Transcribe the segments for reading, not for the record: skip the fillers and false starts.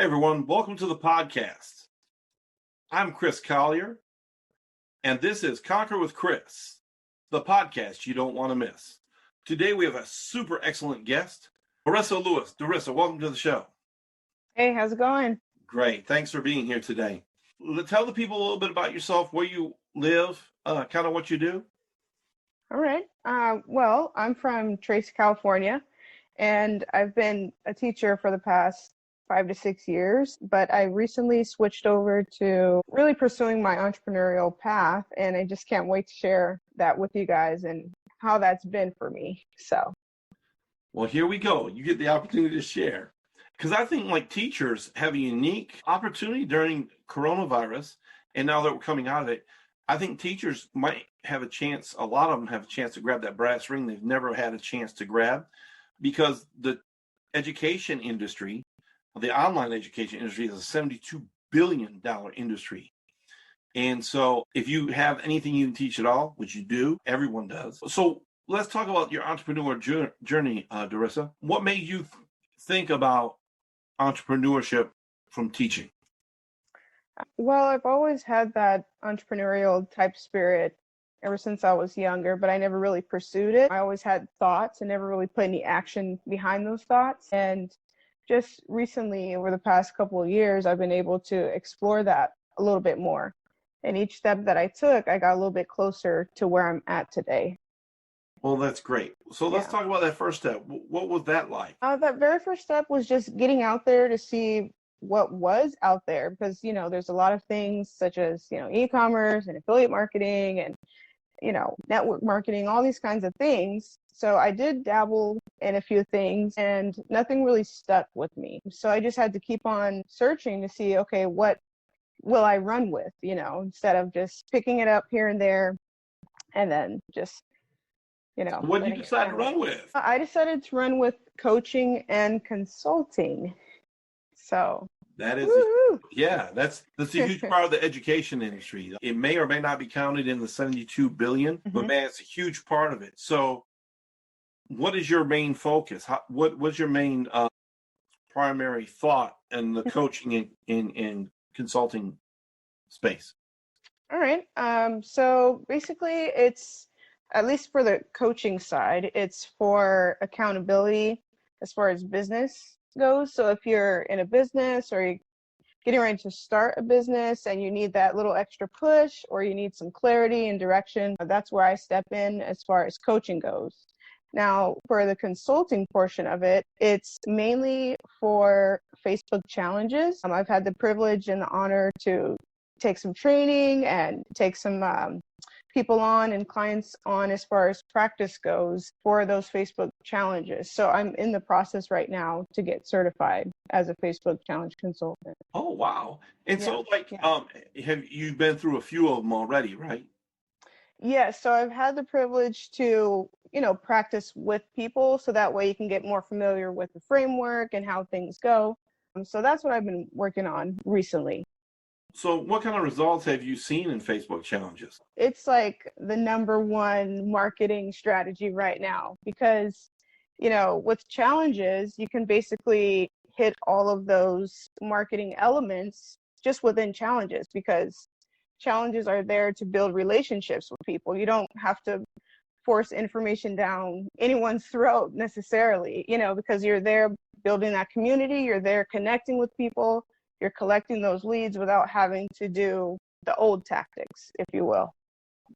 Hey everyone, welcome to the podcast. I'm Chris Collier, and this is Conquer with Chris, the podcast you don't want to miss. Today we have a super excellent guest, Darrisa Lewis. Darrisa, welcome to the show. Hey, how's it going? Great, thanks for being here today. Tell the people a little bit about yourself, where you live, kind of what you do. All right. Well, I'm from Tracy, California, and I've been a teacher for the past 5 to 6 years, but I recently switched over to really pursuing my entrepreneurial path, and I just can't wait to share that with you guys and how that's been for me. Well, here we go. You get the opportunity to share. Because I think like teachers have a unique opportunity during coronavirus, and now that we're coming out of it, I think teachers might have a chance, a lot of them have a chance to grab that brass ring they've never had a chance to grab, because the education industry, the online education industry, is a $72 billion industry. And so if you have anything you can teach at all, which you do, everyone does. So let's talk about your entrepreneur journey, Darrisa. What made you think about entrepreneurship from teaching? Well, I've always had that entrepreneurial type spirit ever since I was younger, but I never really pursued it. I always had thoughts and never really put any action behind those thoughts. And just recently, over the past couple of years, I've been able to explore that a little bit more. And each step that I took, I got a little bit closer to where I'm at today. Well, that's great. So let's talk about that first step. What was that like? That very first step was just getting out there to see what was out there, because, there's a lot of things such as, e-commerce and affiliate marketing and, network marketing, all these kinds of things. So I did dabble in a few things and nothing really stuck with me. So I just had to keep on searching to see, okay, what will I run with, instead of just picking it up here and there and then just, What did you decide to run with? I decided to run with coaching and consulting. So that is, that's a huge part of the education industry. It may or may not be counted in the 72 billion, but man, it's a huge part of it. So what is your main focus? What's your main primary thought in the coaching and consulting space? All right. So basically it's, at least for the coaching side, it's for accountability as far as business goes. So if you're in a business or you're getting ready to start a business and you need that little extra push or you need some clarity and direction, that's where I step in as far as coaching goes. Now, for the consulting portion of it, it's mainly for Facebook challenges. I've had the privilege and the honor to take some training and take some people on and clients on as far as practice goes for those Facebook challenges. So I'm in the process right now to get certified as a Facebook challenge consultant. Oh, wow. And so have you been through a few of them already, right? Yes. So I've had the privilege to, practice with people so that way you can get more familiar with the framework and how things go. So that's what I've been working on recently. So what kind of results have you seen in Facebook challenges? It's like the number one marketing strategy right now because, with challenges, you can basically hit all of those marketing elements just within challenges because challenges are there to build relationships with people. You don't have to force information down anyone's throat necessarily, because you're there building that community, you're there connecting with people. You're collecting those leads without having to do the old tactics, if you will.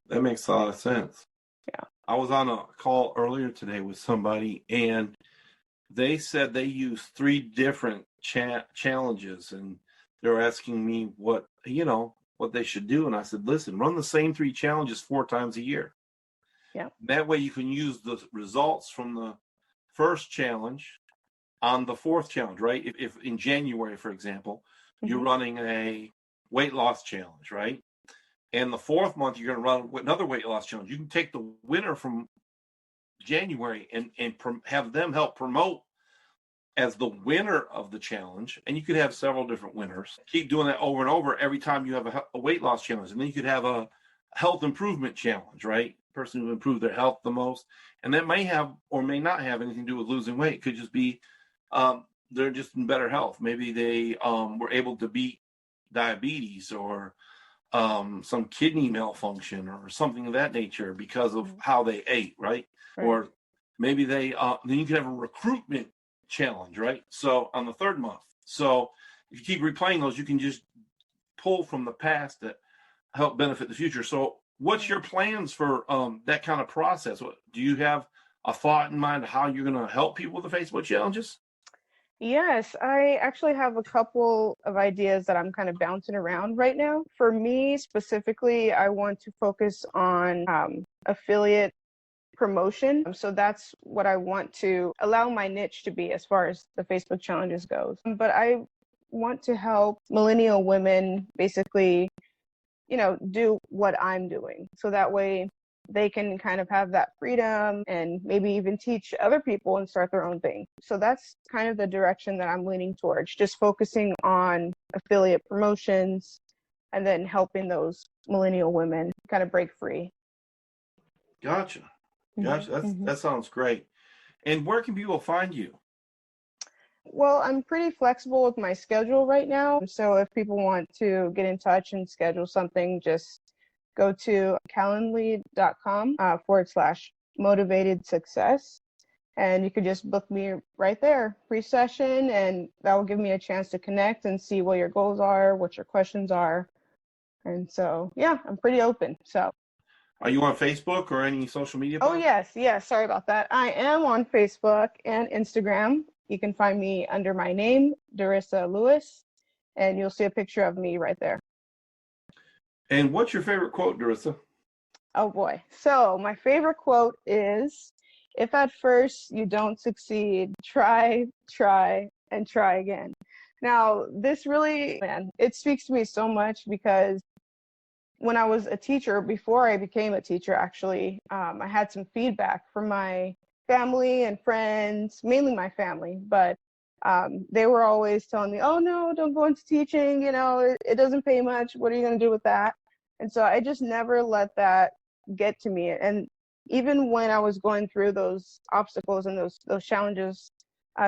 That makes a lot of sense. Yeah. I was on a call earlier today with somebody, and they said they use 3 different challenges, and they're asking me what they should do. And I said, listen, run the same 3 challenges 4 times a year. Yeah. That way you can use the results from the first challenge on the 4th challenge, right? If in January, for example, you're running a weight loss challenge, right? And the 4th month, you're going to run another weight loss challenge. You can take the winner from January and have them help promote as the winner of the challenge. And you could have several different winners. Keep doing that over and over every time you have a weight loss challenge. And then you could have a health improvement challenge, right? Person who improved their health the most. And that may have or may not have anything to do with losing weight. It could just be they're just in better health. Maybe they were able to beat diabetes or some kidney malfunction or something of that nature because of how they ate, right? Or maybe they then you can have a recruitment challenge, right? So on the third month. So if you keep replaying those, you can just pull from the past that help benefit the future. So what's your plans for that kind of process? Do you have a thought in mind of how you're going to help people with the Facebook challenges? Yes, I actually have a couple of ideas that I'm kind of bouncing around right now. For me specifically, I want to focus on affiliate promotion. So that's what I want to allow my niche to be as far as the Facebook challenges goes. But I want to help millennial women basically, do what I'm doing. So that way they can kind of have that freedom and maybe even teach other people and start their own thing. So that's kind of the direction that I'm leaning towards, just focusing on affiliate promotions and then helping those millennial women kind of break free. Gotcha. That sounds great. And where can people find you? Well, I'm pretty flexible with my schedule right now. So if people want to get in touch and schedule something, just go to calendly.com /motivated success. And you could just book me right there, free session, and that will give me a chance to connect and see what your goals are, what your questions are. And so, yeah, I'm pretty open. So. Are you on Facebook or any social media Oh, platforms? yes. Sorry about that. I am on Facebook and Instagram. You can find me under my name, Darrisa Lewis, and you'll see a picture of me right there. And what's your favorite quote, Darrisa? Oh, boy. So my favorite quote is, if at first you don't succeed, try, and try again. Now, this really, man, it speaks to me so much because when I was a teacher, before I became a teacher, actually, I had some feedback from my family and friends, mainly my family, but they were always telling me, oh, no, don't go into teaching. It doesn't pay much. What are you going to do with that? And so I just never let that get to me. And even when I was going through those obstacles and those challenges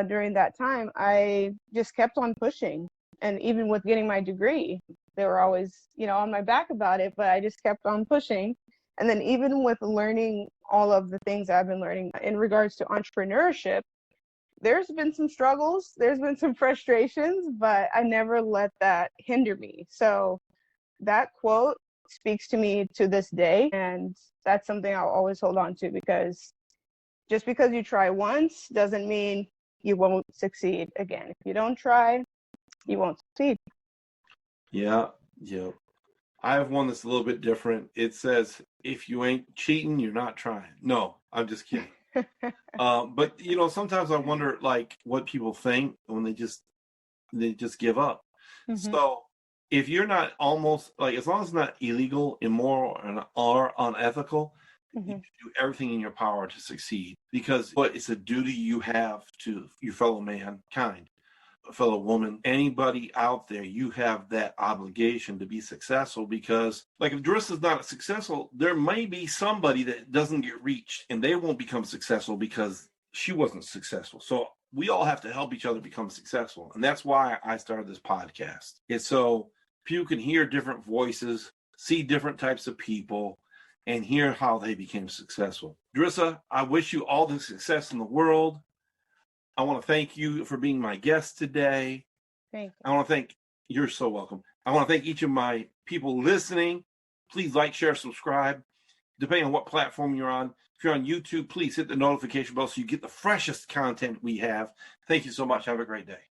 during that time, I just kept on pushing. And even with getting my degree, they were always, on my back about it, but I just kept on pushing. And then even with learning all of the things I've been learning in regards to entrepreneurship, there's been some struggles, there's been some frustrations, but I never let that hinder me. So that quote speaks to me to this day. And that's something I'll always hold on to, because just because you try once doesn't mean you won't succeed again. If you don't try, you won't succeed. Yeah. I have one that's a little bit different. It says, if you ain't cheating, you're not trying. No, I'm just kidding. But sometimes I wonder what people think when they just give up. So if you're not almost as long as it's not illegal, immoral, or unethical, you do everything in your power to succeed, because it's a duty you have to your fellow mankind, fellow woman, anybody out there. You have that obligation to be successful, because if Darissa's not successful, there may be somebody that doesn't get reached and they won't become successful because she wasn't successful. So we all have to help each other become successful. And that's why I started this podcast. It's so people can hear different voices, see different types of people, and hear how they became successful. Darrisa, I wish you all the success in the world. I want to thank you for being my guest today. Thank you. I want to thank, you're so welcome. I want to thank each of my people listening. Please like, share, subscribe, depending on what platform you're on. If you're on YouTube, please hit the notification bell so you get the freshest content we have. Thank you so much. Have a great day.